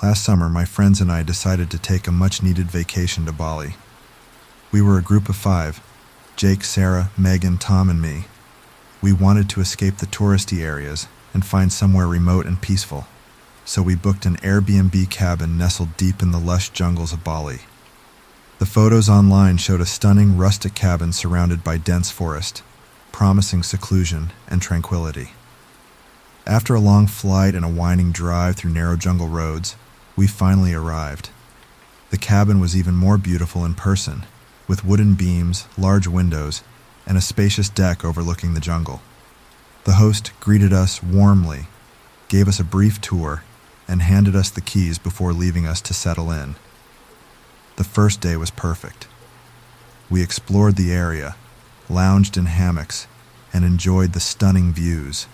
Last summer, my friends and I decided to take a much-needed vacation to Bali. We were a group of 5, Jake, Sarah, Megan, Tom, and me. We wanted to escape the touristy areas and find somewhere remote and peaceful, so we booked an Airbnb cabin nestled deep in the lush jungles of Bali. The photos online showed a stunning rustic cabin surrounded by dense forest, promising seclusion and tranquility. After a long flight and a winding drive through narrow jungle roads, we finally arrived. The cabin was even more beautiful in person, with wooden beams, large windows, and a spacious deck overlooking the jungle. The host greeted us warmly, gave us a brief tour, and handed us the keys before leaving us to settle in. The first day was perfect. We explored the area, lounged in hammocks, and enjoyed the stunning views.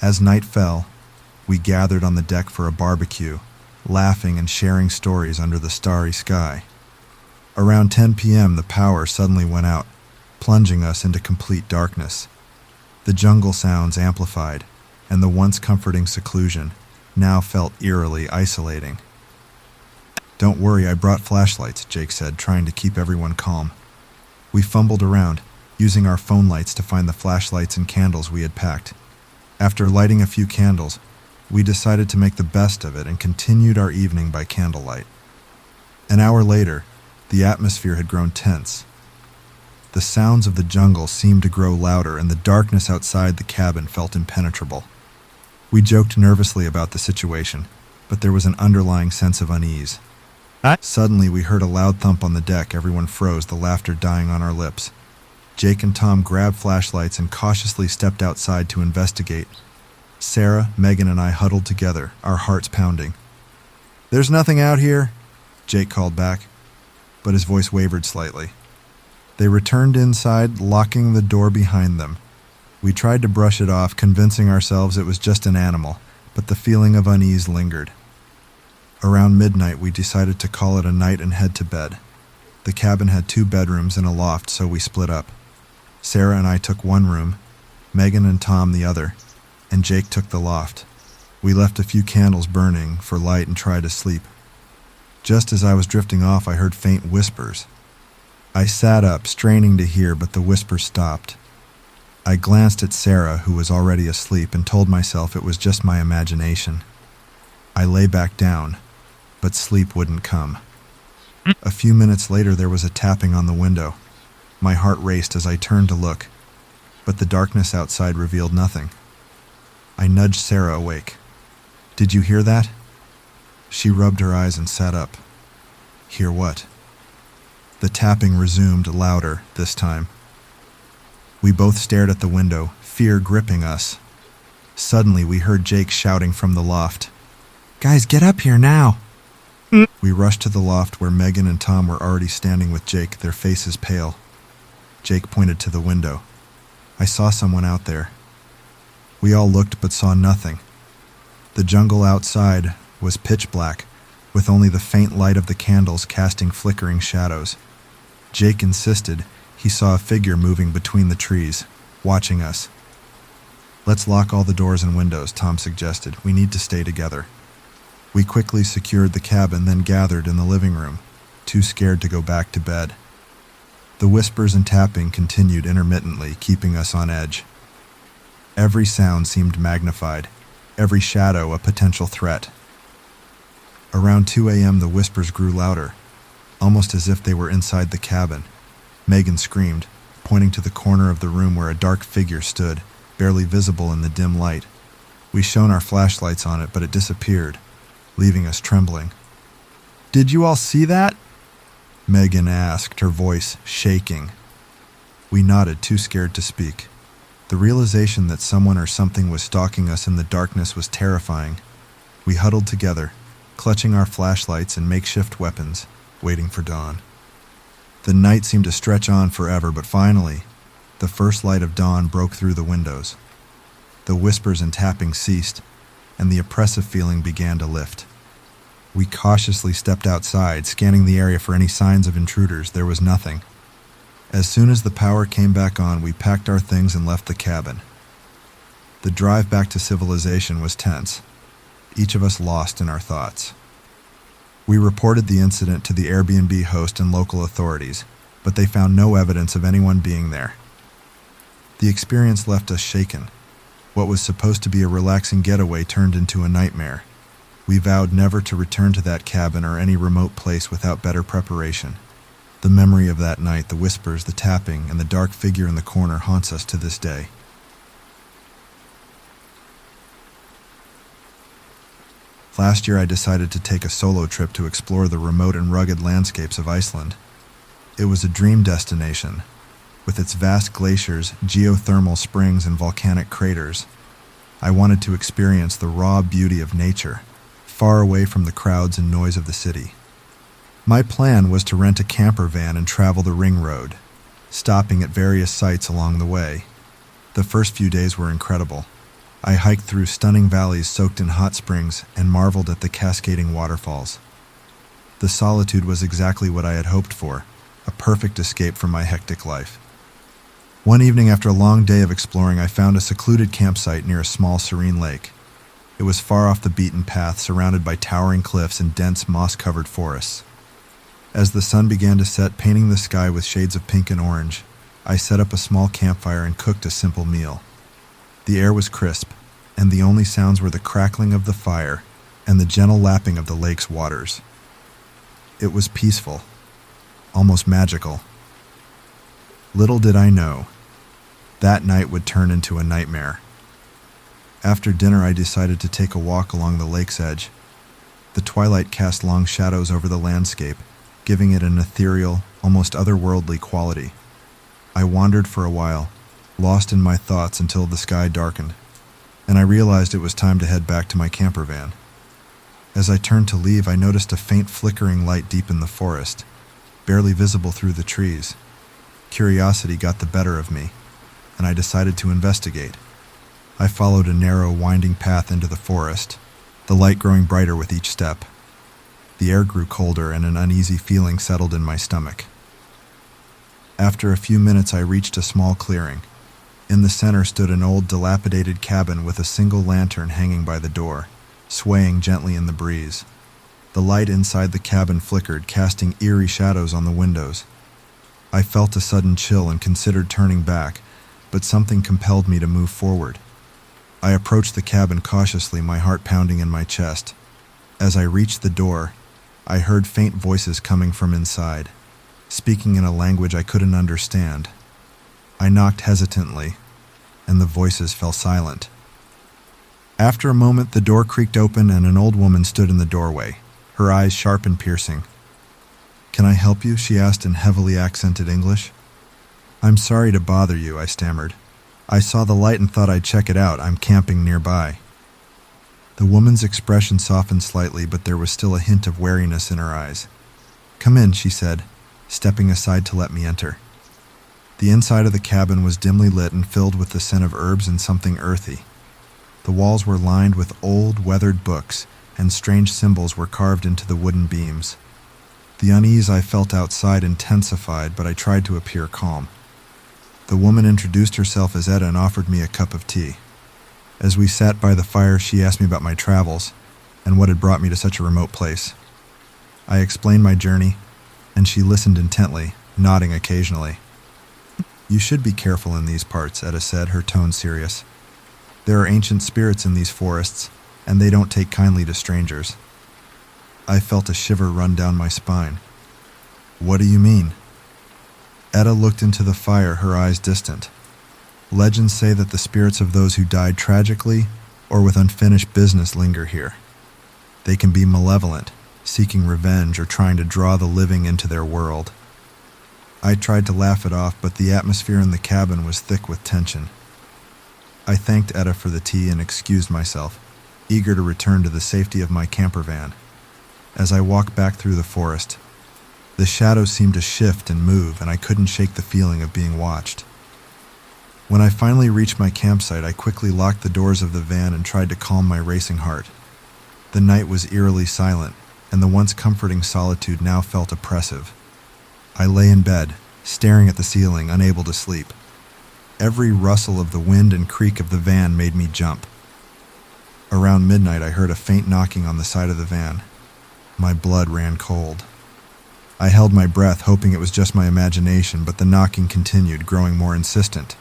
As night fell, we gathered on the deck for a barbecue, laughing and sharing stories under the starry sky. Around 10 p.m., the power suddenly went out, plunging us into complete darkness. The jungle sounds amplified, and the once comforting seclusion now felt eerily isolating. "Don't worry, I brought flashlights," Jake said, trying to keep everyone calm. We fumbled around, using our phone lights to find the flashlights and candles we had packed. After lighting a few candles, we decided to make the best of it and continued our evening by candlelight. An hour later, the atmosphere had grown tense. The sounds of the jungle seemed to grow louder, and the darkness outside the cabin felt impenetrable. We joked nervously about the situation, but there was an underlying sense of unease. Suddenly, we heard a loud thump on the deck. Everyone froze, the laughter dying on our lips. Jake and Tom grabbed flashlights and cautiously stepped outside to investigate. Sarah, Megan, and I huddled together, our hearts pounding. "There's nothing out here," Jake called back, but his voice wavered slightly. They returned inside, locking the door behind them. We tried to brush it off, convincing ourselves it was just an animal, but the feeling of unease lingered. Around midnight, we decided to call it a night and head to bed. The cabin had 2 bedrooms and a loft, so we split up. Sarah and I took one room, Megan and Tom the other, and Jake took the loft. We left a few candles burning for light and tried to sleep. Just as I was drifting off, I heard faint whispers. I sat up, straining to hear, but the whispers stopped. I glanced at Sarah, who was already asleep, and told myself it was just my imagination. I lay back down, but sleep wouldn't come. A few minutes later, there was a tapping on the window. My heart raced as I turned to look, but the darkness outside revealed nothing. I nudged Sarah awake. "Did you hear that?" She rubbed her eyes and sat up. "Hear what?" The tapping resumed, louder this time. We both stared at the window, fear gripping us. Suddenly, we heard Jake shouting from the loft. "Guys, get up here now!" We rushed to the loft where Megan and Tom were already standing with Jake, their faces pale. Jake pointed to the window. "I saw someone out there." We all looked but saw nothing. The jungle outside was pitch black, with only the faint light of the candles casting flickering shadows. Jake insisted he saw a figure moving between the trees, watching us. "Let's lock all the doors and windows," Tom suggested. "We need to stay together." We quickly secured the cabin, then gathered in the living room, too scared to go back to bed. The whispers and tapping continued intermittently, keeping us on edge. Every sound seemed magnified, every shadow a potential threat. Around 2 a.m., the whispers grew louder, almost as if they were inside the cabin. Megan screamed, pointing to the corner of the room where a dark figure stood, barely visible in the dim light. We shone our flashlights on it, but it disappeared, leaving us trembling. "Did you all see that?" Megan asked, her voice shaking. We nodded, too scared to speak. The realization that someone or something was stalking us in the darkness was terrifying. We huddled together, clutching our flashlights and makeshift weapons, waiting for dawn. The night seemed to stretch on forever, but finally, the first light of dawn broke through the windows. The whispers and tapping ceased, and the oppressive feeling began to lift. We cautiously stepped outside, scanning the area for any signs of intruders. There was nothing. As soon as the power came back on, we packed our things and left the cabin. The drive back to civilization was tense. each of us lost in our thoughts. We reported the incident to the Airbnb host and local authorities, but they found no evidence of anyone being there. The experience left us shaken. What was supposed to be a relaxing getaway turned into a nightmare. We vowed never to return to that cabin or any remote place without better preparation. The memory of that night, the whispers, the tapping, and the dark figure in the corner haunts us to this day. Last year I decided to take a solo trip to explore the remote and rugged landscapes of Iceland. It was a dream destination, with its vast glaciers, geothermal springs, and volcanic craters. I wanted to experience the raw beauty of nature, far away from the crowds and noise of the city. My plan was to rent a camper van and travel the ring road, stopping at various sites along the way. The first few days were incredible. I hiked through stunning valleys soaked in hot springs and marveled at the cascading waterfalls. The solitude was exactly what I had hoped for, a perfect escape from my hectic life. One evening after a long day of exploring, I found a secluded campsite near a small serene lake. It was far off the beaten path, surrounded by towering cliffs and dense moss-covered forests. As the sun began to set, painting the sky with shades of pink and orange, I set up a small campfire and cooked a simple meal. The air was crisp, and the only sounds were the crackling of the fire and the gentle lapping of the lake's waters. It was peaceful, almost magical. Little did I know, that night would turn into a nightmare. After dinner, I decided to take a walk along the lake's edge. The twilight cast long shadows over the landscape, giving it an ethereal, almost otherworldly quality. I wandered for a while, lost in my thoughts until the sky darkened, and I realized it was time to head back to my camper van. As I turned to leave, I noticed a faint flickering light deep in the forest, barely visible through the trees. Curiosity got the better of me, and I decided to investigate. I followed a narrow, winding path into the forest, the light growing brighter with each step. The air grew colder and an uneasy feeling settled in my stomach. After a few minutes, I reached a small clearing. In the center stood an old, dilapidated cabin with a single lantern hanging by the door, swaying gently in the breeze. The light inside the cabin flickered, casting eerie shadows on the windows. I felt a sudden chill and considered turning back, but something compelled me to move forward. I approached the cabin cautiously, my heart pounding in my chest. As I reached the door, I heard faint voices coming from inside, speaking in a language I couldn't understand. I knocked hesitantly, and the voices fell silent. After a moment, the door creaked open and an old woman stood in the doorway, her eyes sharp and piercing. "Can I help you?" she asked in heavily accented English. "I'm sorry to bother you," I stammered. "I saw the light and thought I'd check it out. I'm camping nearby." The woman's expression softened slightly, but there was still a hint of wariness in her eyes. "Come in," she said, stepping aside to let me enter. The inside of the cabin was dimly lit and filled with the scent of herbs and something earthy. The walls were lined with old, weathered books, and strange symbols were carved into the wooden beams. The unease I felt outside intensified, but I tried to appear calm. The woman introduced herself as Etta and offered me a cup of tea. As we sat by the fire, she asked me about my travels and what had brought me to such a remote place. I explained my journey, and she listened intently, nodding occasionally. "You should be careful in these parts," Etta said, her tone serious. "There are ancient spirits in these forests, and they don't take kindly to strangers." I felt a shiver run down my spine. "What do you mean?" Etta looked into the fire, her eyes distant. "Legends say that the spirits of those who died tragically or with unfinished business linger here. They can be malevolent, seeking revenge or trying to draw the living into their world." I tried to laugh it off, but the atmosphere in the cabin was thick with tension. I thanked Etta for the tea and excused myself, eager to return to the safety of my camper van. As I walked back through the forest, the shadows seemed to shift and move, and I couldn't shake the feeling of being watched. When I finally reached my campsite, I quickly locked the doors of the van and tried to calm my racing heart. The night was eerily silent, and the once comforting solitude now felt oppressive. I lay in bed, staring at the ceiling, unable to sleep. Every rustle of the wind and creak of the van made me jump. Around midnight, I heard a faint knocking on the side of the van. My blood ran cold. I held my breath, hoping it was just my imagination, but the knocking continued, growing more insistent.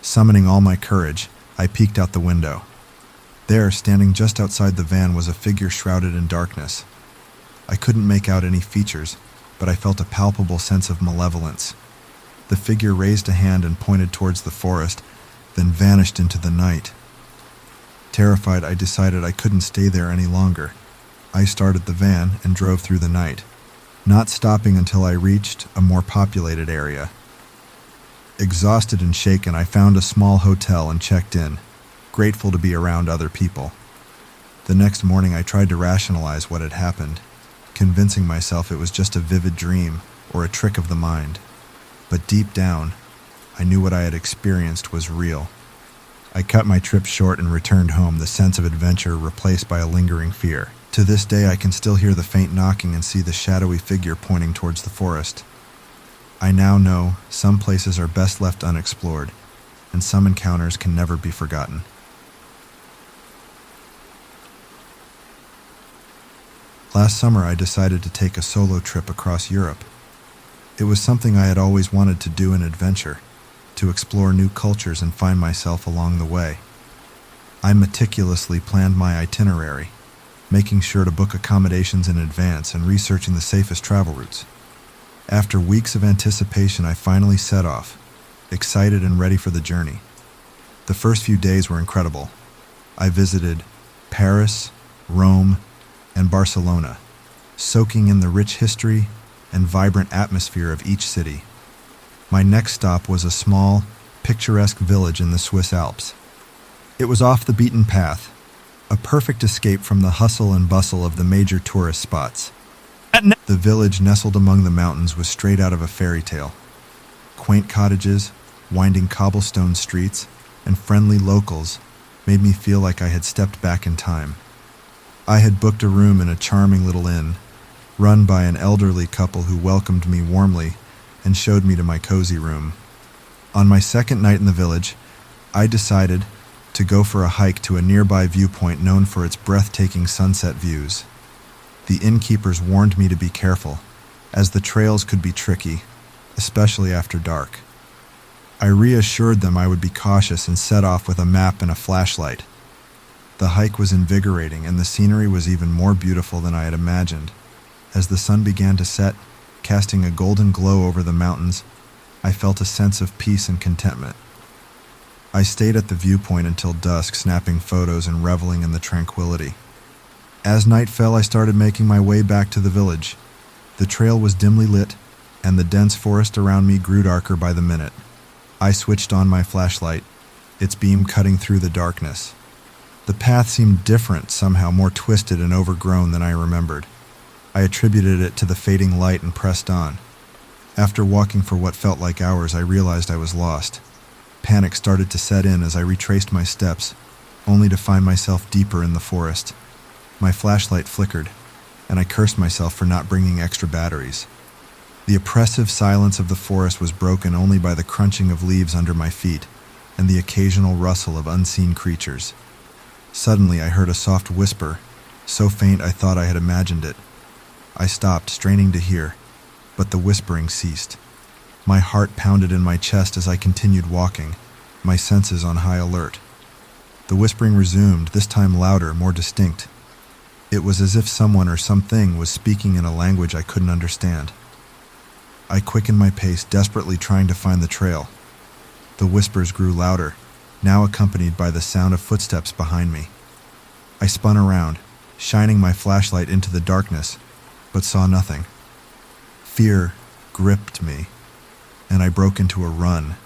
Summoning all my courage, I peeked out the window. There, standing just outside the van, was a figure shrouded in darkness. I couldn't make out any features, but I felt a palpable sense of malevolence. The figure raised a hand and pointed towards the forest, then vanished into the night. Terrified, I decided I couldn't stay there any longer. I started the van and drove through the night, not stopping until I reached a more populated area. Exhausted and shaken, I found a small hotel and checked in, grateful to be around other people. The next morning, I tried to rationalize what had happened, convincing myself it was just a vivid dream or a trick of the mind. But deep down, I knew what I had experienced was real. I cut my trip short and returned home, the sense of adventure replaced by a lingering fear. To this day, I can still hear the faint knocking and see the shadowy figure pointing towards the forest. I now know some places are best left unexplored, and some encounters can never be forgotten. Last summer, I decided to take a solo trip across Europe. It was something I had always wanted to do, an adventure, to explore new cultures and find myself along the way. I meticulously planned my itinerary, making sure to book accommodations in advance and researching the safest travel routes. After weeks of anticipation, I finally set off, excited and ready for the journey. The first few days were incredible. I visited Paris, Rome, and Barcelona, soaking in the rich history and vibrant atmosphere of each city. My next stop was a small, picturesque village in the Swiss Alps. It was off the beaten path, a perfect escape from the hustle and bustle of the major tourist spots. The village, nestled among the mountains, was straight out of a fairy tale. Quaint cottages, winding cobblestone streets, and friendly locals made me feel like I had stepped back in time. I had booked a room in a charming little inn, run by an elderly couple who welcomed me warmly and showed me to my cozy room. On my second night in the village, I decided to go for a hike to a nearby viewpoint known for its breathtaking sunset views. The innkeepers warned me to be careful, as the trails could be tricky, especially after dark. I reassured them I would be cautious and set off with a map and a flashlight. The hike was invigorating, and the scenery was even more beautiful than I had imagined. As the sun began to set, casting a golden glow over the mountains, I felt a sense of peace and contentment. I stayed at the viewpoint until dusk, snapping photos and reveling in the tranquility. As night fell, I started making my way back to the village. The trail was dimly lit, and the dense forest around me grew darker by the minute. I switched on my flashlight, its beam cutting through the darkness. The path seemed different, somehow more twisted and overgrown than I remembered. I attributed it to the fading light and pressed on. After walking for what felt like hours, I realized I was lost. Panic started to set in as I retraced my steps, only to find myself deeper in the forest. My flashlight flickered, and I cursed myself for not bringing extra batteries. The oppressive silence of the forest was broken only by the crunching of leaves under my feet and the occasional rustle of unseen creatures. Suddenly, I heard a soft whisper, so faint I thought I had imagined it. I stopped, straining to hear, but the whispering ceased. My heart pounded in my chest as I continued walking, my senses on high alert. The whispering resumed, this time louder, more distinct. It was as if someone or something was speaking in a language I couldn't understand. I quickened my pace, desperately trying to find the trail. The whispers grew louder, now accompanied by the sound of footsteps behind me. I spun around, shining my flashlight into the darkness, but saw nothing. Fear gripped me, and I broke into a run,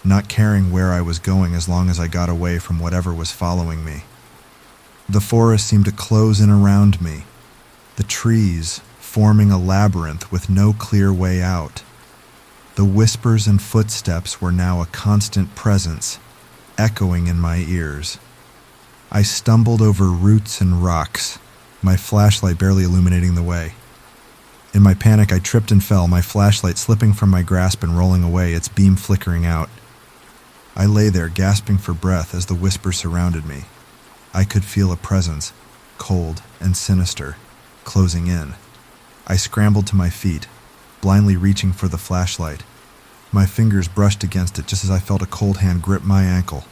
not caring where I was going as long as I got away from whatever was following me. The forest seemed to close in around me, the trees forming a labyrinth with no clear way out. The whispers and footsteps were now a constant presence, echoing in my ears. I stumbled over roots and rocks, my flashlight barely illuminating the way. In my panic, I tripped and fell, my flashlight slipping from my grasp and rolling away, its beam flickering out. I lay there, gasping for breath as the whispers surrounded me. I could feel a presence, cold and sinister, closing in. I scrambled to my feet, blindly reaching for the flashlight. My fingers brushed against it just as I felt a cold hand grip my ankle.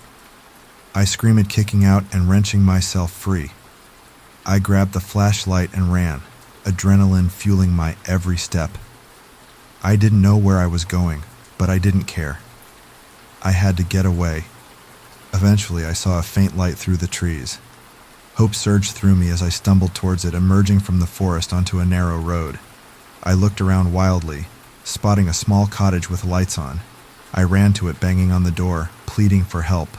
I screamed, kicking out and wrenching myself free. I grabbed the flashlight and ran, adrenaline fueling my every step. I didn't know where I was going, but I didn't care. I had to get away. Eventually, I saw a faint light through the trees. Hope surged through me as I stumbled towards it, emerging from the forest onto a narrow road. I looked around wildly, spotting a small cottage with lights on. I ran to it, banging on the door, pleading for help.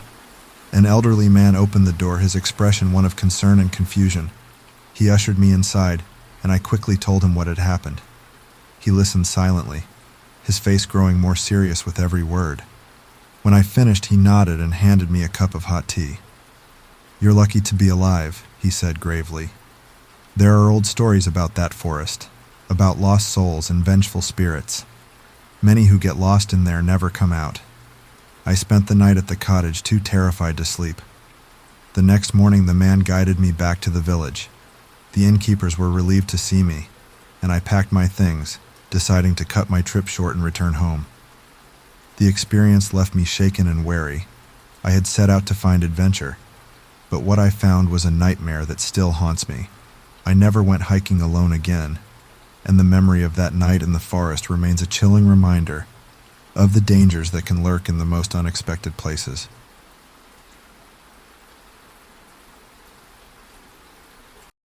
An elderly man opened the door, his expression one of concern and confusion. He ushered me inside, and I quickly told him what had happened. He listened silently, his face growing more serious with every word. When I finished, he nodded and handed me a cup of hot tea. "You're lucky to be alive," he said gravely. "There are old stories about that forest, about lost souls and vengeful spirits. Many who get lost in there never come out. I spent the night at the cottage, too terrified to sleep. The next morning, the man guided me back to the village. The innkeepers were relieved to see me, and I packed my things, deciding to cut my trip short and return home. The experience left me shaken and wary. I had set out to find adventure, but what I found was a nightmare that still haunts me. I never went hiking alone again, and the memory of that night in the forest remains a chilling reminder of the dangers that can lurk in the most unexpected places.